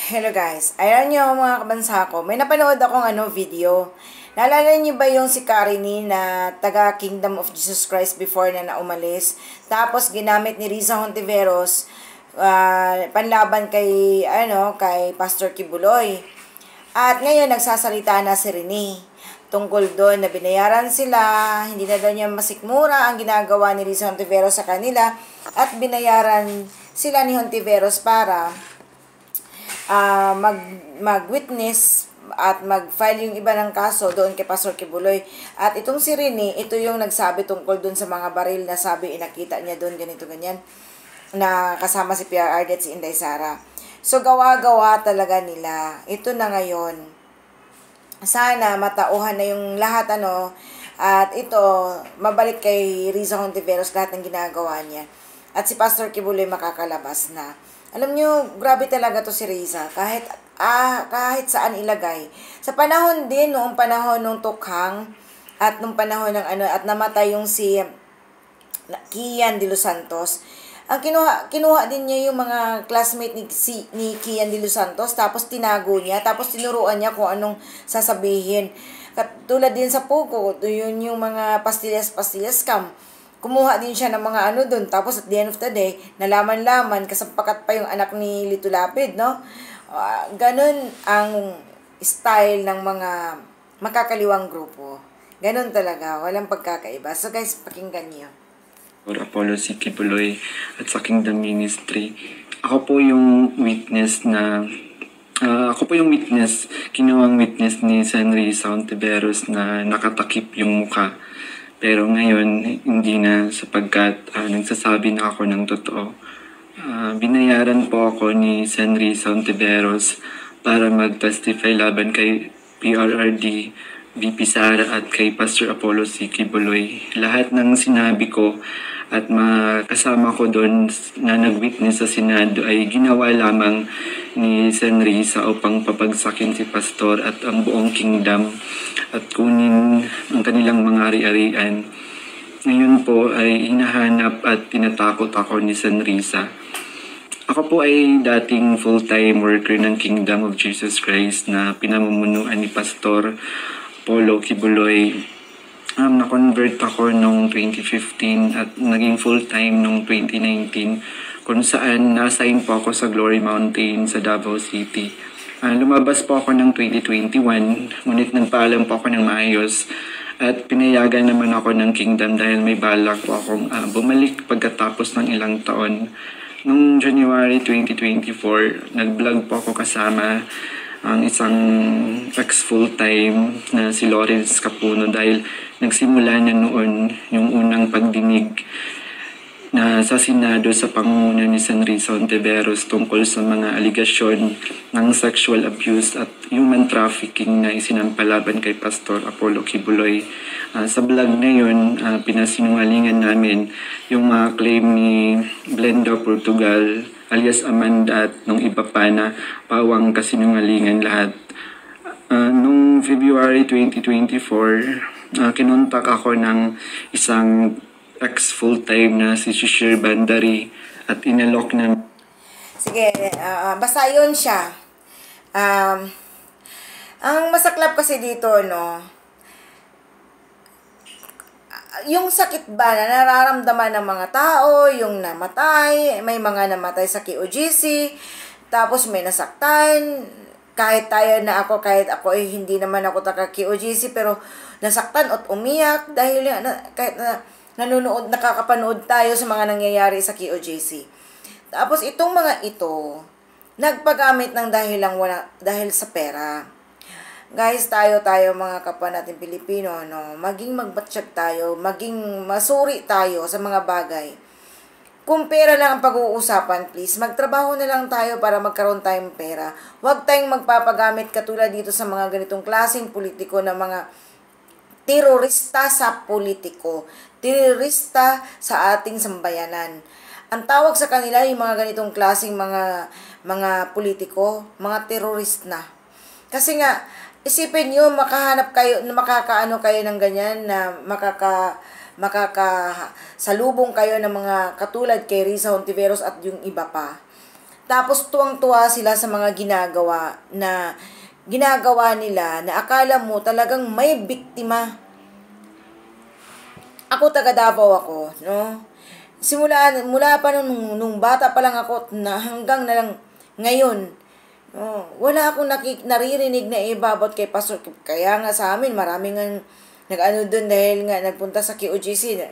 Hello guys, ayan nyo mga kabansa ko, may napanood akong video. Naalala niyo ba yung si Karini na taga Kingdom of Jesus Christ before na naumalis? Tapos ginamit ni Riza Hontiveros panlaban kay Pastor Kibuloy. At ngayon nagsasalita na si Rene tungkol doon na binayaran sila, hindi na daw niya masikmura ang ginagawa ni Riza Hontiveros sa kanila at binayaran sila ni Hontiveros para mag-witness at mag-file yung iba ng kaso doon kay Pastor Kibuloy. At itong si Rene, ito yung nagsabi tungkol doon sa mga baril na sabi inakita niya doon, ganito ganyan, na kasama si PRRD at si Inday Sara. So gawa-gawa talaga nila. Ito na ngayon. Sana matauhan na yung lahat at ito mabalik kay Riza Hontiveros lahat ng ginagawa niya. At si Pastor Kibuloy makakalabas na. Alam nyo, grabe talaga to si Riza. Kahit saan ilagay. Sa panahon din, noong panahon ng Tukhang, at nung panahon ng at namatay yung si Kian de los Santos, ang kinuha din niya yung mga classmate ni Kian de los Santos, tapos tinago niya, tapos tinuruan niya kung anong sasabihin. Tulad din sa Poco, yun yung mga pastillas scam. Kumuha din siya ng mga doon. Tapos at the end of the day, nalaman-laman, kasampakat pa yung anak ni Lito Lapid, no? Ganun ang style ng mga makakaliwang grupo. Ganun talaga. Walang pagkakaiba. So guys, pakinggan niyo. Apollo C. Kibuloy at sa Kingdom Ministry. Ako po yung witness, kinuwang witness ni Senri Hontiveros na nakatakip yung muka. Pero ngayon, hindi na sapagkat nagsasabi na ako ng totoo. Binayaran po ako ni Senri Hontiveros para mag-testify laban kay PRRD, VP Sara at kay Pastor Apollo C. Kibuloy. Lahat ng sinabi ko at kasama ko doon na nag-witness sa Senado ay ginawa lamang ni Senri upang papagsakin si Pastor at ang buong kingdom at kunin ang kanilang mga ari-arian. Ngayon po ay hinahanap at tinatakot ako ni Senrisa. Ako po ay dating full-time worker ng Kingdom of Jesus Christ na pinamumunuan ni Pastor Apollo Kibuloy. Na-convert ako noong 2015 at naging full-time noong 2019 kung saan na-assign po ako sa Glory Mountain sa Davao City. Lumabas po ako ng 2021, ngunit nagpaalam po ako ng maayos at pinayagan naman ako ng Kingdom dahil may balak po akong bumalik pagkatapos ng ilang taon. Noong January 2024, nag-vlog po ako kasama ang isang ex-full-time na si Lawrence Capuno dahil nagsimula na noon yung unang pagdinig na sa Senado sa pangunguna ni Senri Hontiveros tungkol sa mga aligasyon ng sexual abuse at human trafficking na isinampalaban kay Pastor Apollo Kibuloy. Sa vlog na yun, pinasinungalingan namin yung mga claim ni Glenda Portugal alias Amanda at nung iba pa na pawang kasinungalingan lahat. Nung February 2024, kinontak ako ng isang ex-full-time na si Shishir Bandari at inalok na. Sige, basta yun siya. Ang masaklap kasi dito, yung sakit ba na nararamdaman ng mga tao, yung namatay, may mga namatay sa QGC, tapos may nasaktan, kahit ako hindi naman ako taga QGC, pero nasaktan at umiyak dahil kahit nakakapanood tayo sa mga nangyayari sa QOJC. Tapos itong mga ito, nagpagamit ng dahil sa pera. Guys, tayo mga kapwa natin Pilipino, maging magbatsyag tayo, maging masuri tayo sa mga bagay. Kung pera lang ang pag-uusapan, please, magtrabaho na lang tayo para magkaroon tayong pera. Huwag tayong magpapagamit katulad dito sa mga ganitong klaseng politiko na mga terorista sa politiko, terorista sa ating sambayanan. Ang tawag sa kanila yung mga ganitong klaseng mga politiko, mga terorist na. Kasi nga, isipin nyo, makakaano kayo ng ganyan na makakasalubong kayo ng mga katulad kay Riza Hontiveros at yung iba pa. Tapos tuwang-tuwa sila sa mga ginagawa nila na akala mo talagang may biktima. Ako taga Davao ako, no? Mula pa nung bata pa lang ako na hanggang na lang ngayon, no? Wala akong naririnig na ibabot kay Pastor. Kaya nga sa amin, maraming nag-ano doon dahil nga nagpunta sa QOGC.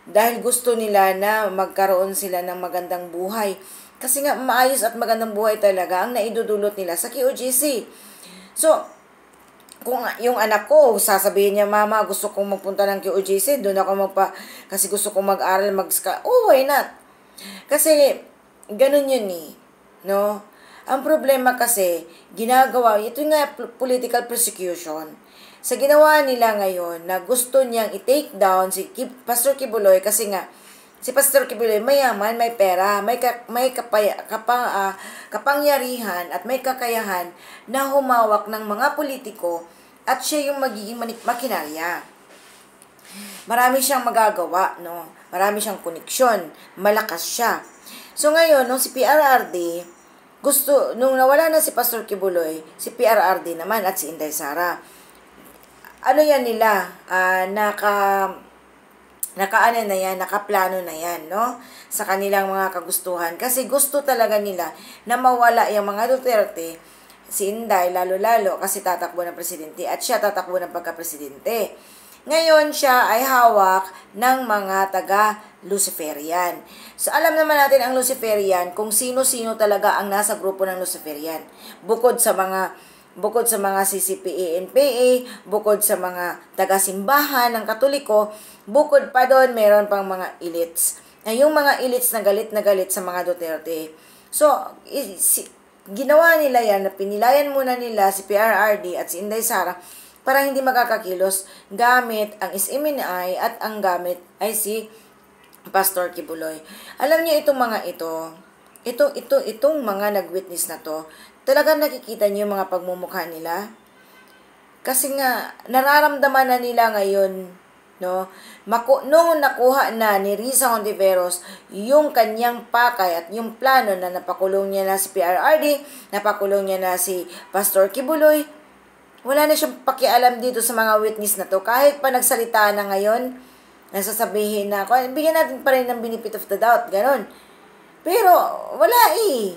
Dahil gusto nila na magkaroon sila ng magandang buhay. Kasi nga maayos at magandang buhay talaga ang naidudulot nila sa QOGC. So, kung yung anak ko, sasabihin niya, Mama, gusto kong magpunta ng QOGC, doon ako kasi gusto kong mag-aral, oh, why not? Kasi, ganun yun eh, no? Ang problema kasi, ito nga political persecution. Sa ginawa nila ngayon, na gusto niyang i-take down si Pastor Kibuloy, kasi nga, si Pastor Kibuloy mayaman, may pera, may kapangyarihan at may kakayahan na humawak ng mga politiko at siya yung magiging makinarya. Marami siyang magagawa, no? Marami siyang koneksyon, malakas siya. So ngayon, nung si PRRD, nung nawala na si Pastor Kibuloy, si PRRD naman at si Inday Sara, ano yan nila, nakaplano na yan, no? Sa kanilang mga kagustuhan. Kasi gusto talaga nila na mawala yung mga Duterte, si Inday, lalo-lalo, kasi tatakbo ng presidente, at siya tatakbo ng pagka-presidente. Ngayon, siya ay hawak ng mga taga-Luciferian. So, alam naman natin ang Luciferian, kung sino-sino talaga ang nasa grupo ng Luciferian. Bukod sa mga CCP, NPA, bukod sa mga taga-simbahan ng Katoliko, bukod pa doon, meron pang mga elites. Yung mga elites na galit sa mga Duterte. So, ginawa nila yan, na pinilayan muna nila si PRRD at si Inday Sara para hindi makakakilos gamit ang SMNI at ang gamit ay si Pastor Kibuloy. Alam niyo itong mga itong mga nag-witness na to, talagang nakikita niyo yung mga pagmumukha nila. Kasi nga, nararamdaman na nila ngayon, no? Nung nakuha na ni Risa Hontiveros yung kanyang pakay at yung plano na napakulong niya na si PRRD, napakulong niya na si Pastor Kibuloy, wala na siyang pakialam dito sa mga witness na to. Kahit pa nagsalita na ngayon, nasasabihin na, bigyan natin pa rin ng benefit of the doubt, ganon. Pero, wala eh.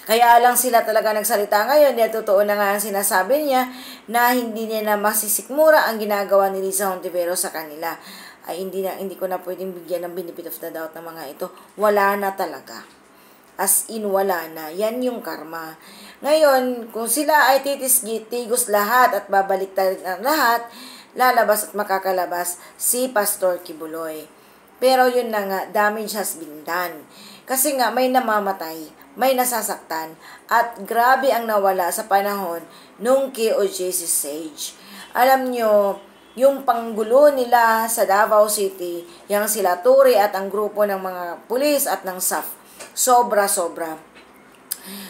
Kaya lang sila talaga nagsalita ngayon, dahil totoo na nga ang sinasabi niya na hindi niya na masisikmura ang ginagawa ni Risa Hontiveros sa kanila. Ay hindi ko na pwedeng bigyan ng benefit of the doubt ng mga ito. Wala na talaga. As in, wala na. Yan yung karma. Ngayon, kung sila ay titigos lahat at babaliktad ng lahat, lalabas at makakalabas si Pastor Kibuloy. Pero yun na nga, damage has been done. Kasi nga, may namamatay, may nasasaktan, at grabe ang nawala sa panahon nung QOGC Sage. Alam nyo, yung panggulo nila sa Davao City, yung sila Turi at ang grupo ng mga pulis at ng SAF, sobra-sobra.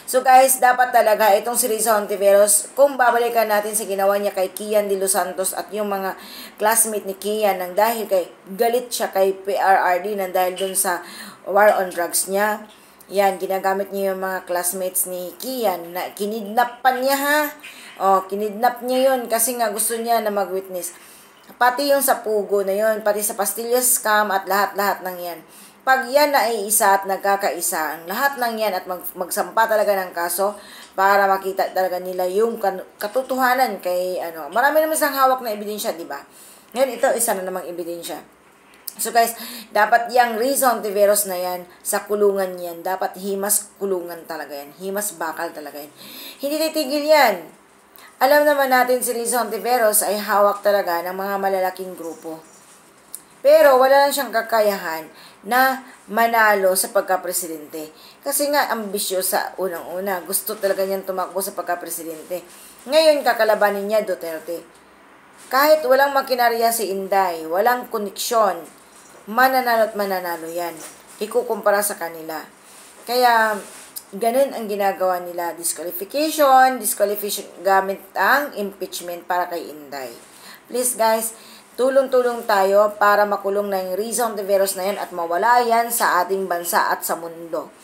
So guys, dapat talaga itong si Risa Hontiveros, kung babalikan natin sa ginawa niya kay Kian de los Santos at yung mga classmate ni Kian, nang dahil galit siya kay PRRD nang dahil dun sa war on drugs niya. Yan, ginagamit niya yung mga classmates ni Kian na kinidnap pa niya ha. Kinidnap niya yun kasi nga gusto niya na mag-witness. Pati yung sa Pugo na yun, pati sa Pastillas scam at lahat-lahat ng yan. Pag yan na ay isa at nagkakaisa, ang lahat ng yan at magsampa talaga ng kaso para makita talaga nila yung katotohanan kay Marami naman isang hawak na ebidensya, di ba? Ngayon ito isa na namang ebidensya. So guys, dapat yung Risa Hontiveros na yan, sa kulungan yan, dapat himas kulungan talaga yan. Himas bakal talaga yan. Hindi titigil yan. Alam naman natin si Risa Hontiveros ay hawak talaga ng mga malalaking grupo. Pero wala lang siyang kakayahan na manalo sa pagka-presidente. Kasi nga, ambisyosa sa unang-una. Gusto talaga niyang tumakbo sa pagka-presidente. Ngayon, kakalabanin niya Duterte. Kahit walang makinarya si Inday, walang koneksyon, mananalo at mananalo yan. Ikukumpara sa kanila. Kaya, ganun ang ginagawa nila. Disqualification gamit ang impeachment para kay Inday. Please guys, tulong-tulong tayo para makulong na yung Riza Ontiveros na yan at mawala yan sa ating bansa at sa mundo.